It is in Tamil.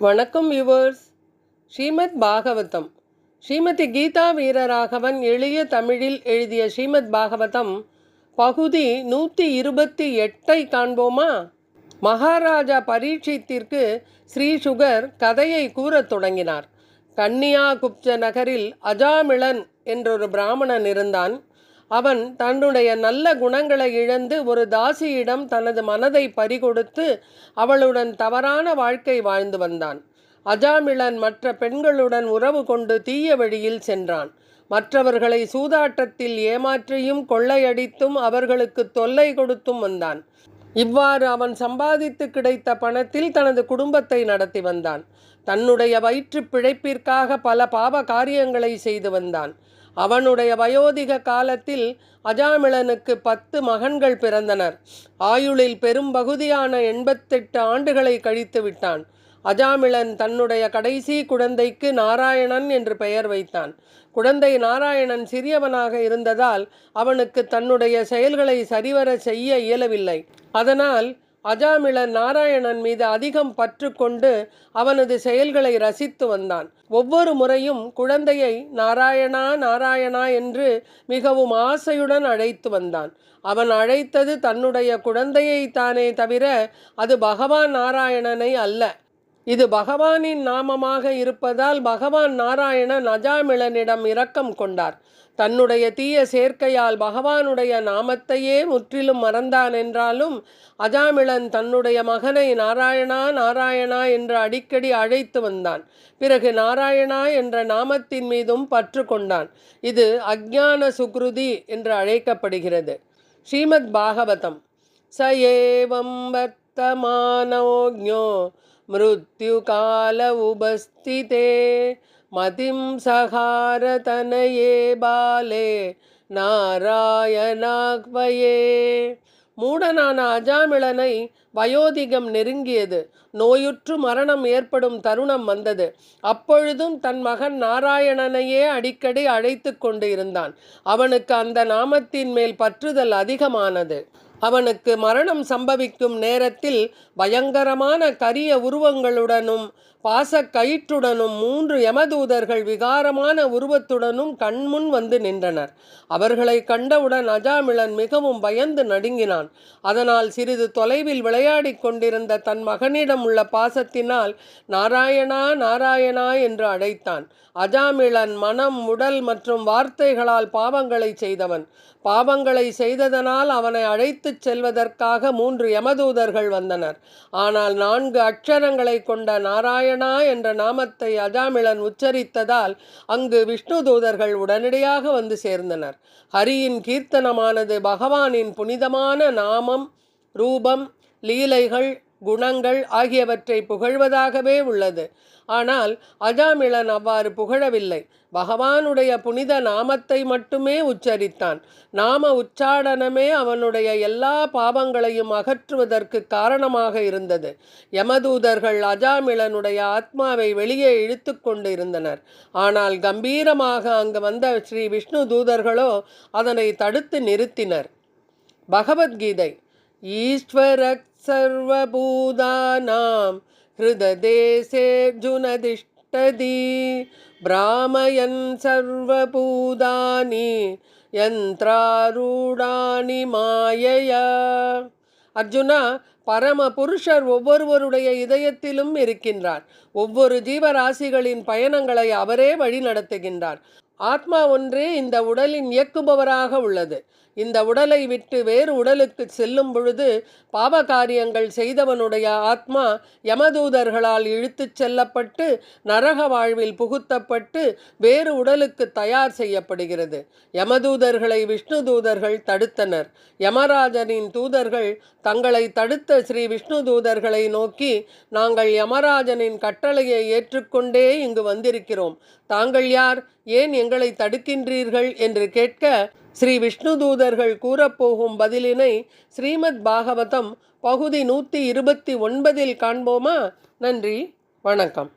வணக்கம் வியூவர்ஸ். ஸ்ரீமத் பாகவதம். ஸ்ரீமதி கீதா வீரராகவன் எளிய தமிழில் எழுதிய ஸ்ரீமத் பாகவதம் பகுதி 128 காண்போமா? மகாராஜா பரீட்சித்திற்கு ஸ்ரீ சுகர் கதையை கூறத் தொடங்கினார். கன்னியாகுப்ஜ நகரில் அஜாமிளன் என்றொரு பிராமணன் இருந்தான். அவன் தன்னுடைய நல்ல குணங்களை இழந்து ஒரு தாசியிடம் தனது மனதை பறிகொடுத்து அவளுடன் தவறான வாழ்க்கை வாழ்ந்து வந்தான். அஜாமிளன் மற்ற பெண்களுடன் உறவு கொண்டு தீய வழியில் சென்றான். மற்றவர்களை சூதாட்டத்தில் ஏமாற்றியும் கொள்ளையடித்தும் அவர்களுக்கு தொல்லை கொடுத்தும் வந்தான். இவ்வாறு அவன் சம்பாதித்து கிடைத்த பணத்தில் தனது குடும்பத்தை நடத்தி வந்தான். தன்னுடைய வயிற்று பிழைப்பிற்காக பல பாவ காரியங்களை செய்து வந்தான். அவனுடைய வயோதிக காலத்தில் அஜாமிளனுக்கு 10 மகன்கள் பிறந்தனர். ஆயுளில் பெரும் பகுதியான 88 ஆண்டுகளை கழித்து விட்டான். அஜாமிளன் தன்னுடைய கடைசி குழந்தைக்கு நாராயணன் என்று பெயர் வைத்தான். குழந்தை நாராயணன் சிறியவனாக இருந்ததால் அவனுக்கு தன்னுடைய செயல்களை சரிவர செய்ய இயலவில்லை. அதனால் அஜாமிளன் நாராயணன் மீது அதிகம் பற்று கொண்டு அவனது செயல்களை ரசித்து வந்தான். ஒவ்வொரு முறையும் குழந்தையை நாராயணா நாராயணா என்று மிகவும் ஆசையுடன் அழைத்து வந்தான். அவன் அழைத்தது தன்னுடைய குழந்தையை தானே தவிர அது பகவான் நாராயணனை அல்ல. இது பகவானின் நாமமாக இருப்பதால் பகவான் நாராயணன் அஜாமிளனிடம் இரக்கம் கொண்டார். தன்னுடைய தீய சேர்க்கையால் பகவானுடைய நாமத்தையே முற்றிலும் மறந்தான் என்றாலும் அஜாமிளன் தன்னுடைய மகனை நாராயணா நாராயணா என்று அடிக்கடி அழைத்து வந்தான். பிறகு நாராயணா என்ற நாமத்தின் மீதும் பற்று கொண்டான். இது அஜ்ஞான சுக்ருதி என்று அழைக்கப்படுகிறது. ஸ்ரீமத் பாகவதம். ச ஏவம் வர்த்தமானோஜ்ஞோ மிருத்யு கால உபஸ்திதே மதிம் சகாரதனயே பாலே நாராயணாக்வயே. மூடனான அஜாமிளனை வயோதிகம் நெருங்கியது. நோயுற்று மரணம் ஏற்படும் தருணம் வந்தது. அப்பொழுதும் தன் மகன் நாராயணனையே அடிக்கடி அழைத்து கொண்டு இருந்தான். அவனுக்கு அந்த நாமத்தின் மேல் பற்றுதல் அதிகமானது. அவனுக்கு மரணம் சம்பவிக்கும் நேரத்தில் பயங்கரமான கரிய உருவங்களுடனும் பாசக்கயிற்றுடனும் 3 யமதூதர்கள் விகாரமான உருவத்துடனும் கண்முன் வந்து நின்றனர். அவர்களை கண்டவுடன் அஜாமிளன் மிகவும் பயந்து நடுங்கினான். அதனால் சிறிது தொலைவில் விளையாடி கொண்டிருந்த தன் மகனிடம் உள்ள பாசத்தினால் நாராயணா நாராயணா என்று அழைத்தான். அஜாமிளன் மனம், உடல் மற்றும் வார்த்தைகளால் பாவங்களை செய்தவன். பாவங்களை செய்ததனால் அவனை அழைத்துச் செல்வதற்காக 3 யமதூதர்கள் வந்தனர். ஆனால் 4 அக்ஷரங்களை கொண்ட நாராயணா என்ற நாமத்தை அஜாமிளன் உச்சரித்ததால் அங்கு விஷ்ணு தூதர்கள் உடனடியாக வந்து சேர்ந்தனர். ஹரியின் கீர்த்தனமானது பகவானின் புனிதமான நாமம், ரூபம், லீலைகள், குணங்கள் ஆகியவற்றை புகழ்வதாகவே உள்ளது. ஆனால் அஜாமிளன் அவ்வாறு புகழவில்லை. பகவானுடைய புனித நாமத்தை மட்டுமே உச்சரித்தான். நாம உச்சாடனமே அவனுடைய எல்லா பாவங்களையும் அகற்றுவதற்கு காரணமாக இருந்தது. யமதூதர்கள் அஜாமிளனுடைய ஆத்மாவை வெளியே இழுத்து கொண்டு இருந்தனர். ஆனால் கம்பீரமாக அங்கு வந்த ஸ்ரீ விஷ்ணு தூதர்களோ அதனை தடுத்து நிறுத்தினர். பகவத்கீதை. ஈஸ்வரக் சர்வபூதானாம் ஹிருததேசேர்ஜுன திஷ்டதி பிராமயன் சர்வபூதானி யந்த்ராரூடானி மாயையா. அர்ஜுனா, பரம புருஷர் ஒவ்வொருவருடைய இதயத்திலும் இருக்கின்றார். ஒவ்வொரு ஜீவராசிகளின் பயணங்களை அவரே வழி நடத்துகின்றார். ஆத்மா ஒன்றே இந்த உடலின் இயக்குபவராக உள்ளது. இந்த உடலை விட்டு வேறு உடலுக்கு செல்லும் பொழுது பாவகாரியங்கள் செய்தவனுடைய ஆத்மா யமதூதர்களால் இழுத்துச் செல்லப்பட்டு நரக வாழ்வில் புகுத்தப்பட்டு வேறு உடலுக்கு தயார் செய்யப்படுகிறது. யமதூதர்களை விஷ்ணு தூதர்கள் தடுத்தனர். யமராஜனின் தூதர்கள் தங்களை தடுத்த ஸ்ரீ விஷ்ணு தூதர்களை நோக்கி, நாங்கள் யமராஜனின் கட்டளையை ஏற்றுக்கொண்டே இங்கு வந்திருக்கிறோம். தாங்கள் யார்? ஏன் எங்களை தடுக்கின்றீர்கள் என்று கேட்க ஸ்ரீ விஷ்ணு தூதர்கள் கூறப்போகும் பதிலினை ஸ்ரீமத் பாகவதம் பகுதி 129 காண்போமா? நன்றி, வணக்கம்.